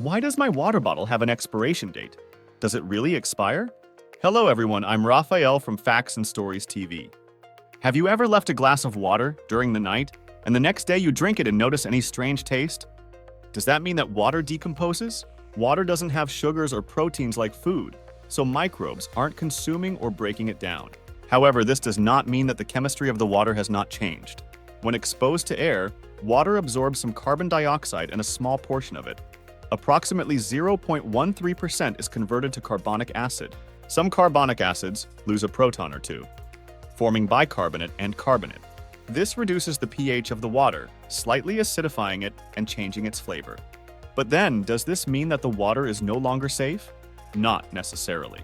Why does my water bottle have an expiration date? Does it really expire? Hello everyone, I'm Rafael from Facts and Stories TV. Have you ever left a glass of water during the night and the next day you drink it and notice any strange taste? Does that mean that water decomposes? Water doesn't have sugars or proteins like food, so microbes aren't consuming or breaking it down. However, this does not mean that the chemistry of the water has not changed. When exposed to air, water absorbs some carbon dioxide and a small portion of it. Approximately 0.13% is converted to carbonic acid. Some carbonic acids lose a proton or two, forming bicarbonate and carbonate. This reduces the pH of the water, slightly acidifying it and changing its flavor. But then, does this mean that the water is no longer safe? Not necessarily.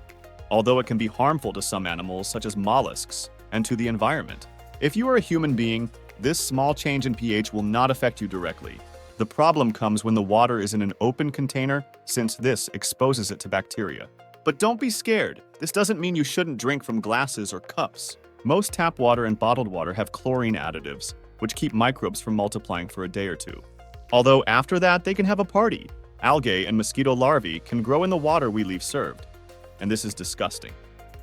Although it can be harmful to some animals such as mollusks and to the environment. If you are a human being, this small change in pH will not affect you directly. The problem comes when the water is in an open container, since this exposes it to bacteria. But don't be scared. This doesn't mean you shouldn't drink from glasses or cups. Most tap water and bottled water have chlorine additives, which keep microbes from multiplying for a day or two. Although after that, they can have a party. Algae and mosquito larvae can grow in the water we leave served. And this is disgusting.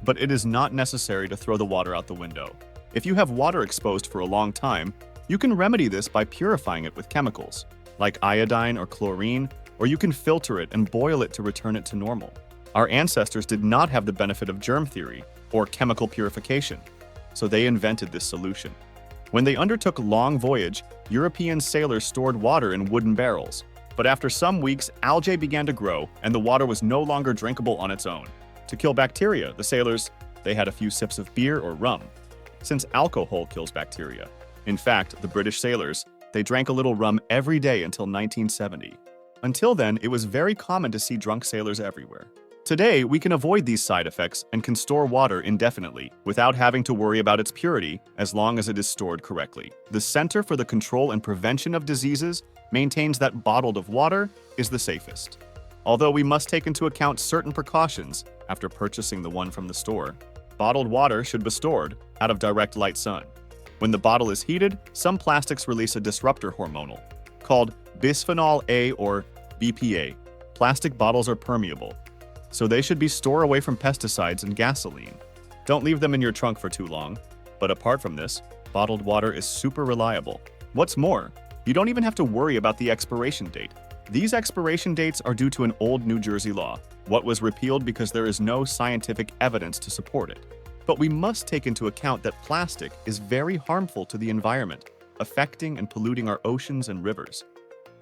But it is not necessary to throw the water out the window. If you have water exposed for a long time, you can remedy this by purifying it with chemicals, like iodine or chlorine, or you can filter it and boil it to return it to normal. Our ancestors did not have the benefit of germ theory or chemical purification, so they invented this solution. When they undertook a long voyage, European sailors stored water in wooden barrels. But after some weeks, algae began to grow, and the water was no longer drinkable on its own. To kill bacteria, the sailors, they had a few sips of beer or rum, since alcohol kills bacteria. In fact, the British sailors, they drank a little rum every day until 1970. Until then, it was very common to see drunk sailors everywhere. Today, we can avoid these side effects and can store water indefinitely without having to worry about its purity as long as it is stored correctly. The Center for the Control and Prevention of Diseases maintains that bottled of water is the safest. Although we must take into account certain precautions after purchasing the one from the store. Bottled water should be stored out of direct light sun. When the bottle is heated, some plastics release a disruptor hormonal called bisphenol A or BPA. Plastic bottles are permeable, so they should be stored away from pesticides and gasoline. Don't leave them in your trunk for too long. But apart from this, bottled water is super reliable. What's more, you don't even have to worry about the expiration date. These expiration dates are due to an old New Jersey law, what was repealed because there is no scientific evidence to support it. But we must take into account that plastic is very harmful to the environment, affecting and polluting our oceans and rivers,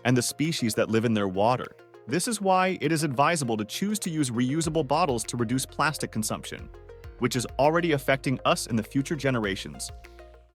and the species that live in their water. This is why it is advisable to choose to use reusable bottles to reduce plastic consumption, which is already affecting us in the future generations.